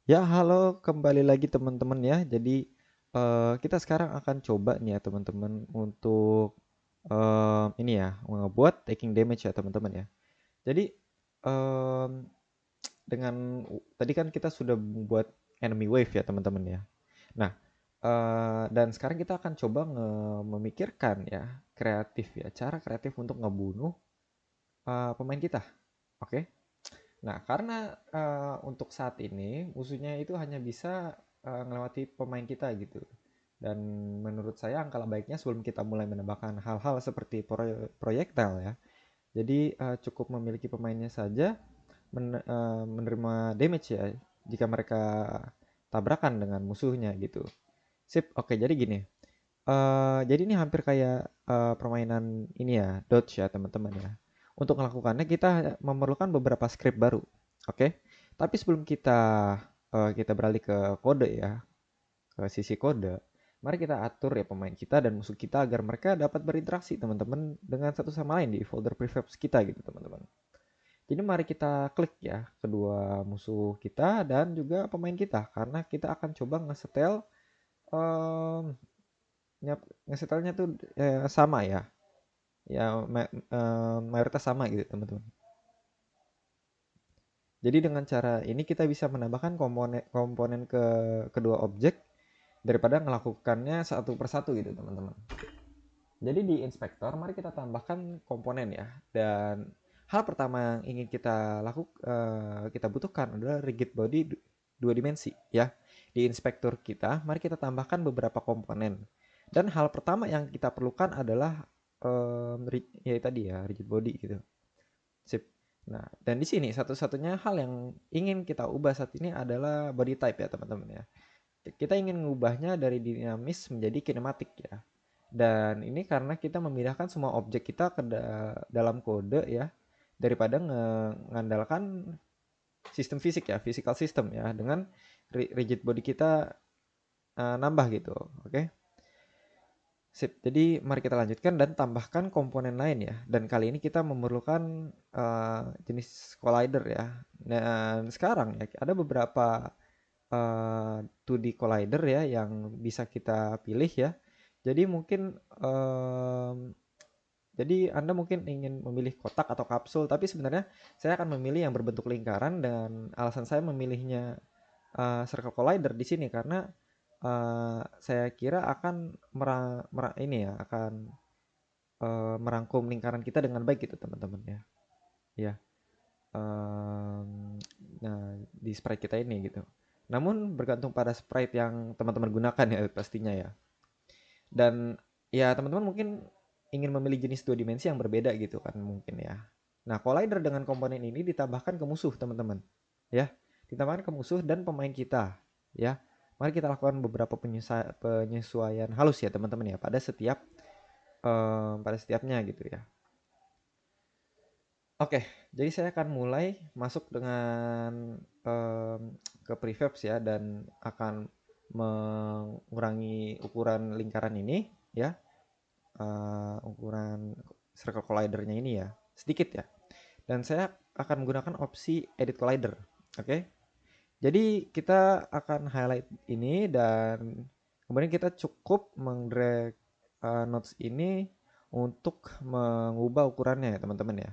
Ya, halo kembali lagi teman-teman ya. Jadi kita sekarang akan coba nih ya teman-teman untuk ini ya ngebuat taking damage ya teman-teman ya. Jadi em, tadi kan kita sudah membuat enemy wave ya teman-teman ya. Nah, dan sekarang kita akan coba memikirkan ya kreatif ya cara kreatif untuk ngebunuh pemain kita. Oke? Nah, karena untuk saat ini musuhnya itu hanya bisa ngelewati pemain kita gitu. Dan menurut saya angka baiknya sebelum kita mulai menembakkan hal-hal seperti proyektil ya. Jadi cukup memiliki pemainnya saja menerima damage ya jika mereka tabrakan dengan musuhnya gitu. Sip, oke jadi gini. Jadi ini hampir kayak permainan ini ya, Dodge ya teman-teman ya. Untuk melakukannya kita memerlukan beberapa script baru, oke? Tapi sebelum kita beralih ke kode ya, ke sisi kode, mari kita atur ya pemain kita dan musuh kita agar mereka dapat berinteraksi teman-teman dengan satu sama lain di folder prefabs kita gitu teman-teman. Jadi mari kita klik ya kedua musuh kita dan juga pemain kita karena kita akan coba ngesetel ngesetelnya tuh sama ya. Ya mayoritas sama gitu teman-teman. Jadi dengan cara ini kita bisa menambahkan komponen ke kedua objek daripada melakukannya satu persatu gitu teman-teman. Jadi di inspektor mari kita tambahkan komponen ya. Dan hal pertama yang ingin kita butuhkan adalah rigid body dua dimensi ya. Di inspektor kita mari kita tambahkan beberapa komponen. Dan hal pertama yang kita perlukan adalah ya tadi ya rigid body gitu. Sip. Nah, dan di sini satu-satunya hal yang ingin kita ubah saat ini adalah body type ya teman-teman ya. Kita ingin mengubahnya dari dinamis menjadi kinematik ya. Dan ini karena kita memindahkan semua objek kita ke dalam kode ya, daripada mengandalkan sistem fisik ya, physical system ya, dengan rigid body kita nambah gitu. Oke. Sip, jadi mari kita lanjutkan dan tambahkan komponen lain ya. Dan kali ini kita memerlukan jenis collider ya. Dan sekarang ya ada beberapa 2D collider ya yang bisa kita pilih ya. Jadi mungkin jadi Anda mungkin ingin memilih kotak atau kapsul, tapi sebenarnya saya akan memilih yang berbentuk lingkaran dan alasan saya memilihnya circle collider di sini karena saya kira akan ini ya akan merangkum lingkaran kita dengan baik gitu teman-teman ya. Ya, nah di sprite kita ini gitu. Namun bergantung pada sprite yang teman-teman gunakan ya pastinya ya. Dan ya teman-teman mungkin ingin memilih jenis dua dimensi yang berbeda gitu kan mungkin ya. Nah, collider dengan komponen ini ditambahkan ke musuh teman-teman. Ya, ditambahkan ke musuh dan pemain kita. Ya, mari kita lakukan beberapa penyesuaian halus ya teman-teman ya pada setiapnya gitu ya. Oke, jadi saya akan mulai masuk dengan em, ke prefabs ya dan akan mengurangi ukuran lingkaran ini ya, ukuran circle collidernya ini ya, sedikit ya. Dan saya akan menggunakan opsi edit collider. Oke. Jadi kita akan highlight ini dan kemudian kita cukup mengdrag nodes ini untuk mengubah ukurannya ya teman-teman ya.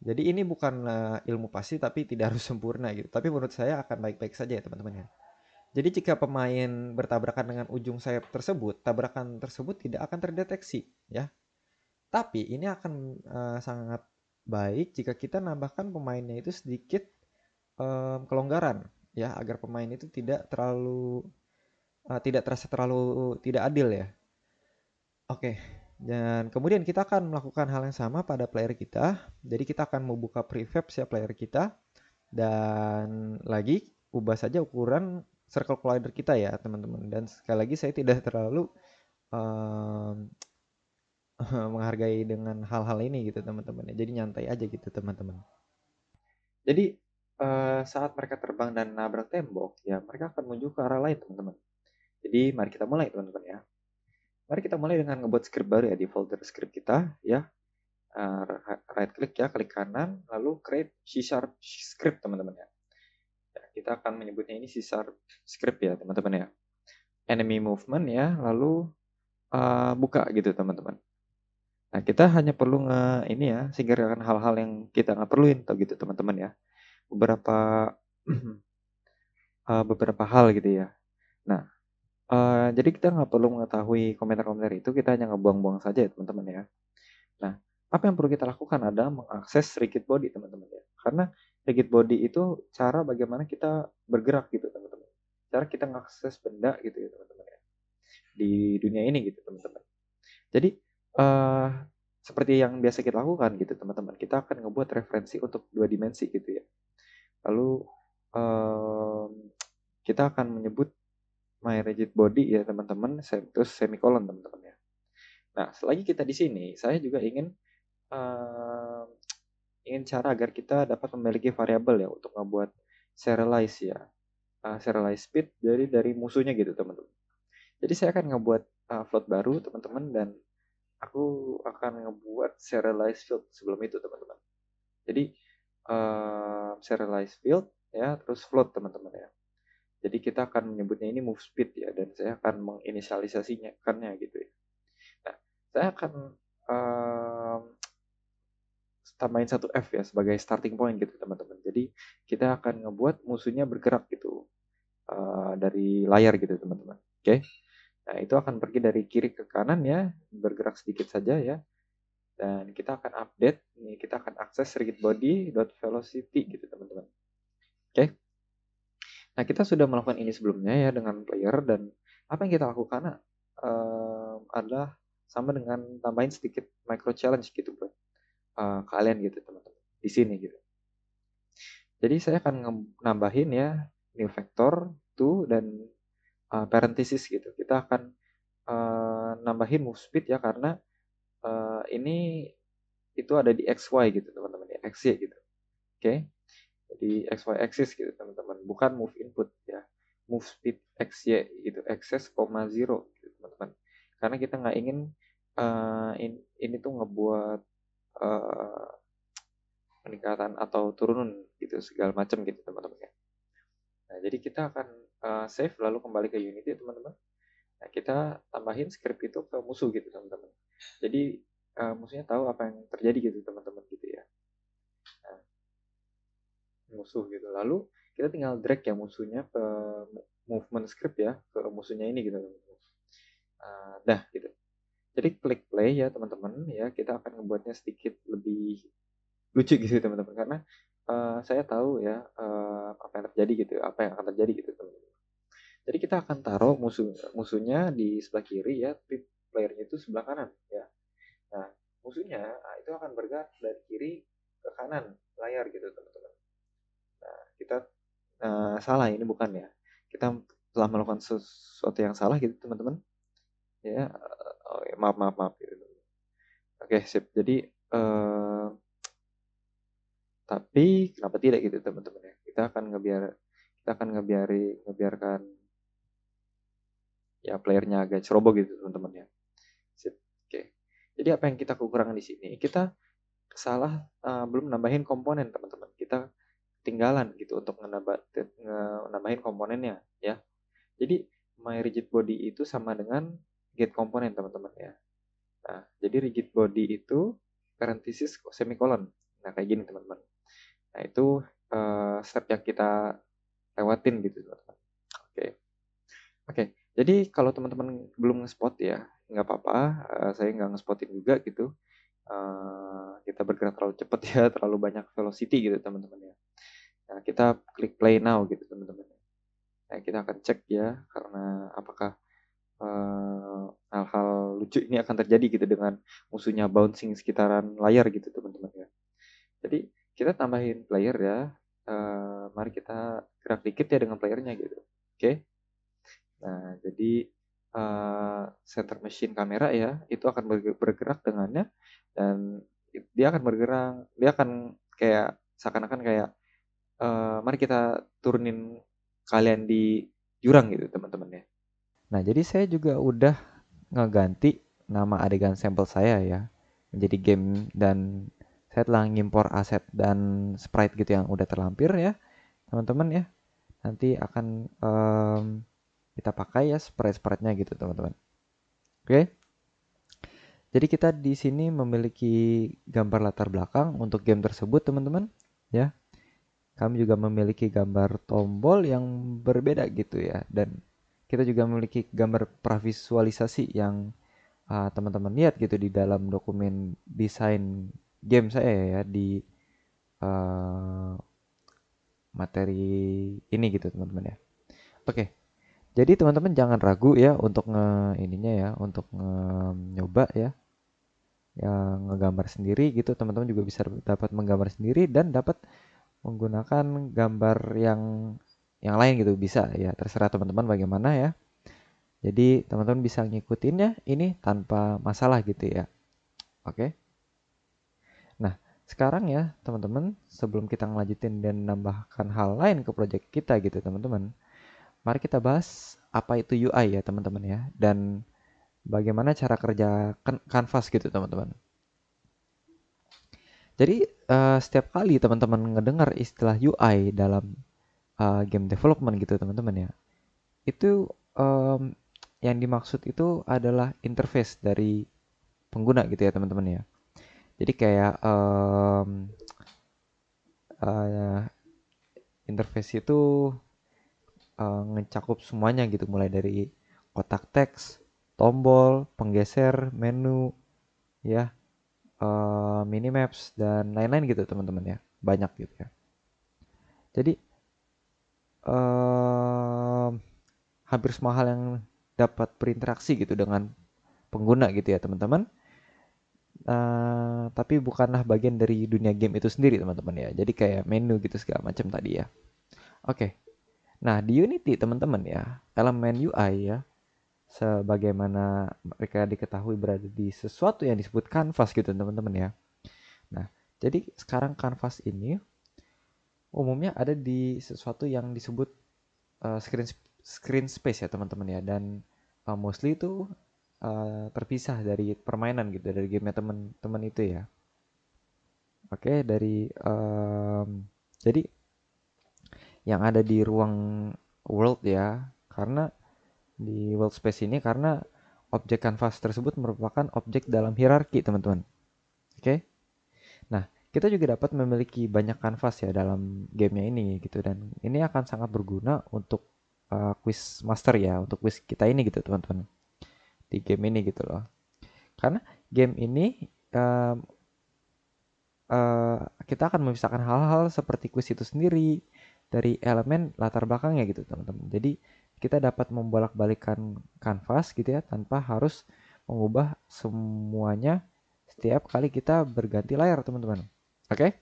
Jadi ini bukan ilmu pasti tapi tidak harus sempurna gitu. Tapi menurut saya akan baik-baik saja ya teman-teman ya. Jadi jika pemain bertabrakan dengan ujung sayap tersebut, tabrakan tersebut tidak akan terdeteksi ya. Tapi ini akan sangat baik jika kita nambahkan pemainnya itu sedikit kelonggaran ya agar pemain itu tidak terasa terlalu tidak adil ya. Oke. Dan kemudian kita akan melakukan hal yang sama pada player kita. Jadi kita akan membuka prefabs ya player kita dan lagi ubah saja ukuran circle collider kita ya teman-teman. Dan sekali lagi saya tidak terlalu em, menghargai dengan hal-hal ini gitu teman-teman ya. Jadi nyantai aja gitu teman-teman. Jadi saat mereka terbang dan nabrak tembok ya mereka akan menuju ke arah lain teman-teman. Jadi mari kita mulai teman-teman ya. Mari kita mulai dengan ngebuat script baru ya di folder script kita ya. Right click ya, klik kanan lalu create C# script teman-teman ya. kita akan menyebutnya ini C# script ya teman-teman ya. Enemy movement ya, lalu buka gitu teman-teman. Nah, kita hanya perlu ini ya, singkirkan hal-hal yang kita nggak perluin atau gitu teman-teman ya. Beberapa beberapa hal gitu ya. Nah, jadi kita nggak perlu mengetahui komentar-komentar itu, kita hanya ngebuang-buang saja ya teman-teman ya. Nah, apa yang perlu kita lakukan adalah mengakses rigid body teman-teman ya. Karena rigid body itu cara bagaimana kita bergerak gitu teman-teman. Cara kita mengakses benda gitu ya teman-teman ya. Di dunia ini gitu teman-teman. Jadi seperti yang biasa kita lakukan gitu teman-teman. Kita akan ngebuat referensi untuk 2 dimensi gitu ya. Lalu kita akan menyebut my rigid body ya teman-teman, terus semicolon teman-teman ya. Nah, selagi kita di sini, saya juga ingin cara agar kita dapat memiliki variabel ya untuk membuat serialize ya, serialize speed dari musuhnya gitu teman-teman. Jadi saya akan ngebuat float baru teman-teman, dan aku akan ngebuat serialize field sebelum itu teman-teman. Jadi serialize field ya, terus float teman-teman ya. Jadi kita akan menyebutnya ini move speed ya, dan saya akan menginisialisasikannya gitu ya. Nah, saya akan tambahin 1F ya sebagai starting point gitu teman-teman. Jadi kita akan ngebuat musuhnya bergerak gitu dari layar gitu teman-teman. Oke. Nah, itu akan pergi dari kiri ke kanan ya, bergerak sedikit saja ya. Dan kita akan update, ini kita akan akses rigid body velocity gitu teman-teman. Oke. Nah, kita sudah melakukan ini sebelumnya ya dengan player, dan apa yang kita lakukan adalah sama dengan tambahin sedikit micro challenge gitu buat kalian gitu teman-teman di sini gitu. Jadi saya akan nambahin ya new vector to dan parenthesis gitu. Kita akan nambahin move speed ya, karena ini itu ada di XY gitu teman-teman ya, XY gitu. Oke. Jadi XY axis gitu teman-teman, bukan move input ya. Move speed XY gitu, XS, 0 gitu teman-teman. Karena kita nggak ingin ini tuh ngebuat peningkatan atau turunan gitu segala macam gitu teman-teman ya. Nah, jadi kita akan save lalu kembali ke Unity teman-teman. Nah, kita tambahin script itu ke musuh gitu teman-teman. Jadi musuhnya tahu apa yang terjadi gitu teman-teman gitu ya. Nah, musuh gitu. Lalu kita tinggal drag ya musuhnya ke movement script ya, ke musuhnya ini gitu teman-teman. Dah gitu. Jadi klik play ya teman-teman ya, kita akan membuatnya sedikit lebih lucu gitu teman-teman, karena saya tahu ya apa yang terjadi gitu, apa yang akan terjadi gitu teman-teman. Jadi kita akan taruh musuhnya di sebelah kiri ya, tapi playernya itu sebelah kanan ya. Nah, musuhnya itu akan bergerak dari kiri ke kanan layar gitu teman-teman. Nah, kita salah, ini bukan ya. Kita telah melakukan sesuatu yang salah gitu teman-teman. Ya, maaf gitu. Oke, sip. Jadi tapi kenapa tidak gitu teman-teman ya. Kita akan ngebiarkan ya playernya agak ceroboh gitu teman-teman ya. Sip. Oke. Jadi apa yang kita kekurangan di sini? Kita salah belum nambahin komponen teman-teman. Kita ketinggalan gitu untuk nambahin komponennya ya. Jadi my rigid body itu sama dengan get komponen teman-teman ya. Nah, jadi rigid body itu parenthesis semicolon. Nah, kayak gini teman-teman. Nah, itu step yang kita lewatin gitu teman-teman. Oke. Oke. Jadi kalau teman-teman belum nge-spot ya, nggak apa-apa. Saya nggak nge-spotin juga gitu. Kita bergerak terlalu cepat ya, terlalu banyak velocity gitu teman-teman ya. Nah, kita klik play now gitu teman-teman. Nah, kita akan cek ya, karena apakah hal-hal lucu ini akan terjadi gitu dengan musuhnya bouncing sekitaran layar gitu teman-teman ya. Jadi kita tambahin player ya. Mari kita gerak dikit ya dengan playernya gitu. Oke. Nah, jadi center machine kamera ya, itu akan bergerak dengannya, dan dia akan bergerak, dia akan kayak seakan-akan kayak mari kita turunin kalian di jurang gitu teman-teman ya. Nah, jadi saya juga udah ngeganti nama adegan sampel saya ya menjadi game, dan saya telah ngimpor aset dan sprite gitu yang udah terlampir ya teman-teman ya. nanti akan kita pakai ya sprite-sprite-nya gitu teman-teman. Oke. Jadi kita di sini memiliki gambar latar belakang untuk game tersebut teman-teman ya. Kami juga memiliki gambar tombol yang berbeda gitu ya, dan kita juga memiliki gambar pravisualisasi yang teman-teman lihat gitu di dalam dokumen desain game saya ya di uh, materi ini gitu teman-teman ya. Oke, jadi teman-teman jangan ragu ya untuk ininya ya, untuk nyoba ya, yang ngegambar sendiri gitu. Teman-teman juga bisa dapat menggambar sendiri dan dapat menggunakan gambar yang lain gitu, bisa ya, terserah teman-teman bagaimana ya. Jadi teman-teman bisa ngikutinnya ini tanpa masalah gitu ya. Oke. Nah, sekarang ya teman-teman, sebelum kita ngelanjutin dan nambahkan hal lain ke project kita gitu teman-teman, mari kita bahas apa itu UI ya teman-teman ya, dan bagaimana cara kerja canvas gitu teman-teman. Jadi setiap kali teman-teman ngedengar istilah UI dalam game development gitu teman-teman ya, itu yang dimaksud itu adalah interface dari pengguna gitu ya teman-teman ya. Jadi kayak uh, interface itu ngecakup semuanya gitu, mulai dari kotak teks, tombol, penggeser, menu, ya, minimaps dan lain-lain gitu teman-teman ya, banyak gitu ya. Jadi um, hampir semua hal yang dapat berinteraksi gitu dengan pengguna gitu ya teman-teman. Tapi bukanlah bagian dari dunia game itu sendiri teman-teman ya. Jadi kayak menu gitu segala macam tadi ya. Oke. Nah, di Unity teman-teman ya, elemen UI ya, sebagaimana mereka diketahui berada di sesuatu yang disebut canvas gitu teman-teman ya. Nah, jadi sekarang canvas ini umumnya ada di sesuatu yang disebut screen space ya teman-teman ya, dan mostly itu terpisah dari permainan gitu, dari gamenya teman-teman itu ya. Oke, dari jadi yang ada di ruang world ya, karena di world space ini, karena objek canvas tersebut merupakan objek dalam hierarki teman-teman. Oke. Nah, kita juga dapat memiliki banyak kanvas ya dalam gamenya ini gitu, dan ini akan sangat berguna untuk quiz master ya, untuk quiz kita ini gitu teman-teman, di game ini gitu loh. Karena game ini um, uh, kita akan memisahkan hal-hal seperti quiz itu sendiri dari elemen latar belakangnya gitu teman-teman. Jadi kita dapat membolak-balikan kanvas gitu ya, tanpa harus mengubah semuanya setiap kali kita berganti layar teman-teman. Oke?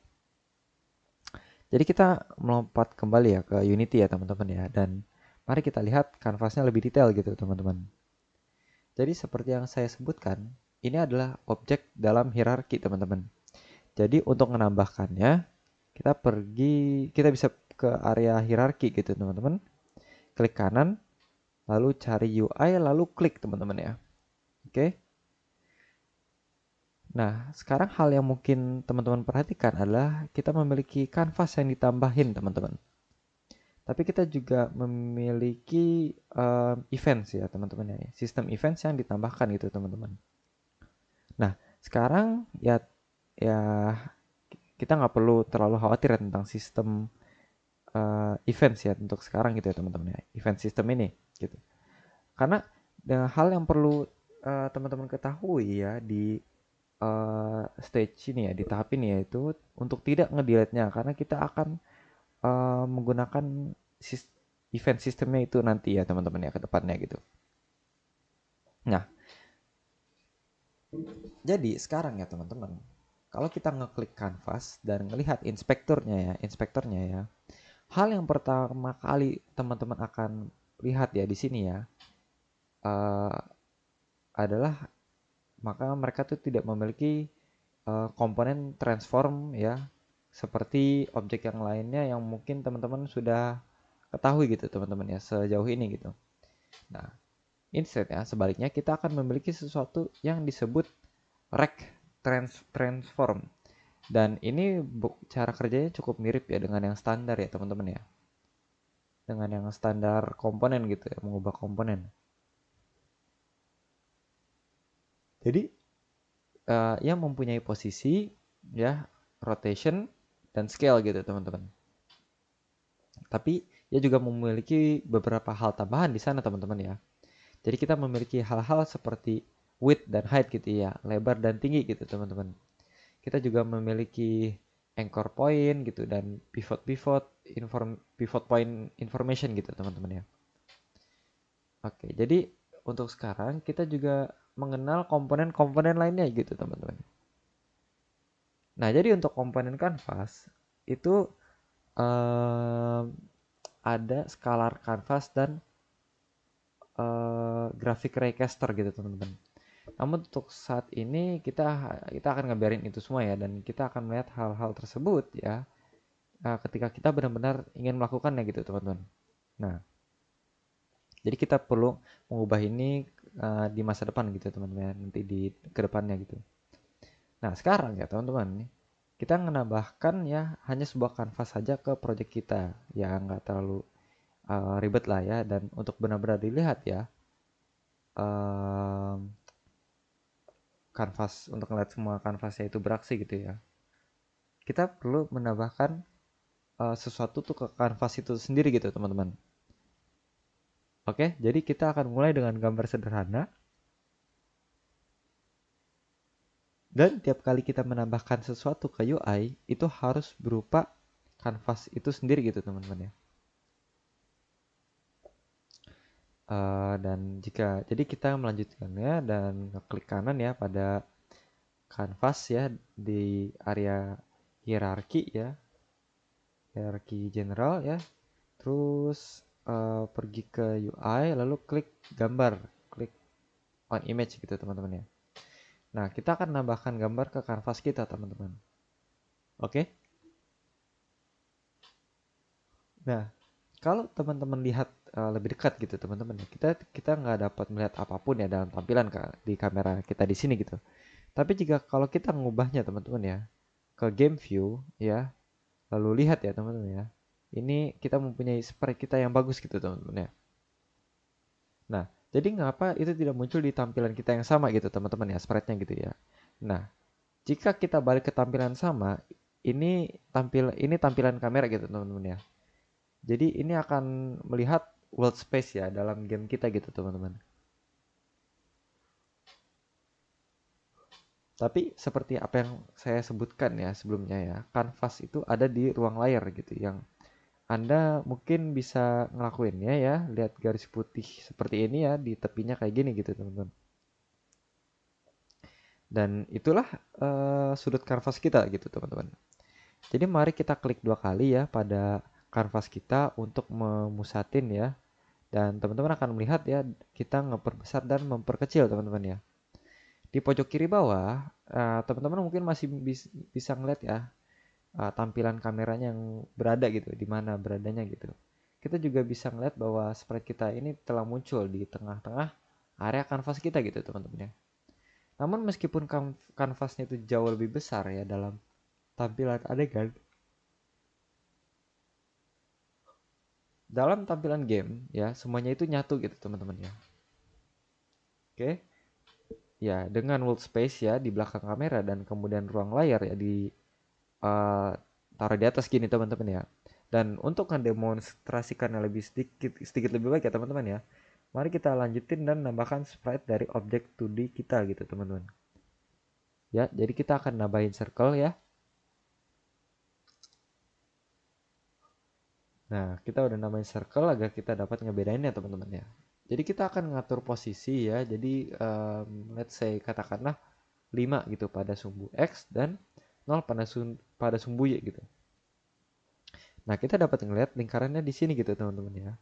Jadi kita melompat kembali ya ke Unity ya teman-teman ya, dan mari kita lihat kanvasnya lebih detail gitu teman-teman. Jadi seperti yang saya sebutkan, ini adalah objek dalam hierarki teman-teman. Jadi untuk menambahkannya, kita bisa ke area hierarki gitu teman-teman. Klik kanan, lalu cari UI, lalu klik teman-teman ya. Oke. Nah, sekarang hal yang mungkin teman-teman perhatikan adalah kita memiliki kanvas yang ditambahin teman-teman. Tapi kita juga memiliki events ya teman-teman ya, sistem events yang ditambahkan gitu teman-teman. Nah, sekarang ya ya kita nggak perlu terlalu khawatir ya tentang sistem events ya untuk sekarang gitu ya teman-teman ya, event sistem ini gitu. Karena hal yang perlu teman-teman ketahui ya di stage ini ya, di tahap ini, yaitu untuk tidak ngedelete-nya, karena kita akan menggunakan event sistemnya itu nanti ya teman-teman ya, ke depannya gitu. Nah, jadi sekarang ya teman-teman, kalau kita ngeklik canvas dan melihat inspektornya ya, hal yang pertama kali teman-teman akan lihat ya di sini ya, uh, adalah maka mereka tuh tidak memiliki komponen transform ya, seperti objek yang lainnya yang mungkin teman-teman sudah ketahui gitu teman-teman ya sejauh ini gitu. Nah, instead ya sebaliknya kita akan memiliki sesuatu yang disebut rect transform, dan ini cara kerjanya cukup mirip ya dengan yang standar ya teman-teman ya. dengan yang standar komponen gitu ya, mengubah komponen. Jadi ia mempunyai posisi ya, rotation dan scale gitu teman-teman. Tapi ia juga memiliki beberapa hal tambahan di sana teman-teman ya. Jadi kita memiliki hal-hal seperti width dan height gitu ya, lebar dan tinggi gitu teman-teman. Kita juga memiliki anchor point gitu dan pivot point information gitu teman-teman ya. Oke, jadi untuk sekarang kita juga mengenal komponen-komponen lainnya gitu teman-teman. Nah, jadi untuk komponen kanvas itu um, ada scalar canvas dan graphic raycaster gitu teman-teman. Namun untuk saat ini kita akan ngebiarin itu semua ya, dan kita akan melihat hal-hal tersebut ya ketika kita benar-benar ingin melakukannya gitu teman-teman. Nah, jadi kita perlu mengubah ini di masa depan gitu teman-teman, nanti di kedepannya gitu. Nah sekarang ya teman-teman, kita menambahkan ya hanya sebuah kanvas saja ke project kita, ya nggak terlalu ribet lah ya, dan untuk benar-benar dilihat ya kanvas, untuk ngeliat semua kanvasnya itu beraksi gitu ya, kita perlu menambahkan sesuatu tuh ke kanvas itu sendiri gitu teman-teman. Oke, jadi kita akan mulai dengan gambar sederhana, dan tiap kali kita menambahkan sesuatu ke UI itu harus berupa kanvas itu sendiri gitu teman-teman ya. Dan jika jadi kita melanjutkannya dan klik kanan ya pada kanvas ya, di area hierarki ya, hierarki general ya, terus pergi ke UI lalu klik gambar, klik on image gitu teman-teman ya. Nah kita akan nambahkan gambar ke kanvas kita teman-teman. Oke. Nah kalau teman-teman lihat lebih dekat gitu teman-teman ya, kita nggak dapat melihat apapun ya dalam tampilan di kamera kita di sini gitu. Tapi jika kalau kita mengubahnya teman-teman ya ke game view ya, lalu lihat ya teman-teman ya. Ini kita mempunyai sprite kita yang bagus gitu teman-teman ya. Nah, jadi ngapa itu tidak muncul di tampilan kita yang sama gitu teman-teman ya, sprite-nya gitu ya. Nah, jika kita balik ke tampilan sama, ini tampilan kamera gitu teman-teman ya. Jadi ini akan melihat world space ya dalam game kita gitu teman-teman. Tapi seperti apa yang saya sebutkan ya sebelumnya ya, kanvas itu ada di ruang layar gitu, yang Anda mungkin bisa ngelakuinnya ya, lihat garis putih seperti ini ya di tepinya kayak gini gitu teman-teman. Dan itulah sudut kanvas kita gitu teman-teman. Jadi mari kita klik 2 kali ya pada kanvas kita untuk memusatin ya. Dan teman-teman akan melihat ya kita ngeperbesar dan memperkecil teman-teman ya. Di pojok kiri bawah, teman-teman mungkin masih bisa ngeliat ya tampilan kameranya yang berada gitu, di mana beradanya gitu. Kita juga bisa ngeliat bahwa sprite kita ini telah muncul di tengah-tengah area kanvas kita gitu teman-teman ya. Namun meskipun kanvasnya itu jauh lebih besar ya dalam tampilan adegan, dalam tampilan game ya semuanya itu nyatu gitu teman-teman ya. Oke. Ya, dengan world space ya di belakang kamera dan kemudian ruang layar ya di uh, taruh di atas gini teman-teman ya. Dan untuk mendemonstrasikannya lebih sedikit lebih baik ya teman-teman ya. Mari kita lanjutin dan nambahkan sprite dari objek 2D kita gitu teman-teman. Ya, jadi kita akan nambahin circle ya. Nah, kita udah nambahin circle agar kita dapat ngebedain ya teman-teman ya. Jadi kita akan ngatur posisi ya. Jadi let's say katakanlah 5 gitu pada sumbu X dan 0 pada sumbu Y gitu. Nah, kita dapat ngeliat lingkarannya di sini gitu teman-teman ya.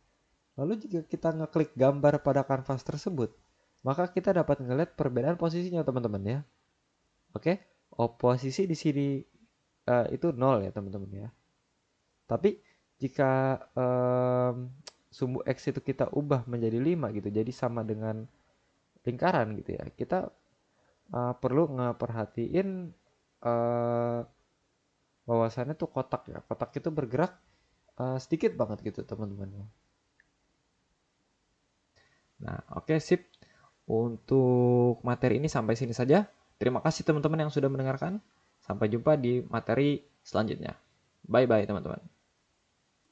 Lalu jika kita ngeklik gambar pada kanvas tersebut, maka kita dapat ngeliat perbedaan posisinya teman-teman ya. Oke, posisi di sini itu 0 ya teman-teman ya. Tapi jika sumbu X itu kita ubah menjadi 5 gitu, jadi sama dengan lingkaran gitu ya. Kita perlu ngeperhatiin uh, bahwasannya tuh kotak ya. Kotak itu bergerak sedikit banget gitu teman-teman ya. Nah, oke, sip. Untuk materi ini sampai sini saja. Terima kasih teman-teman yang sudah mendengarkan. Sampai jumpa di materi selanjutnya. Bye-bye teman-teman.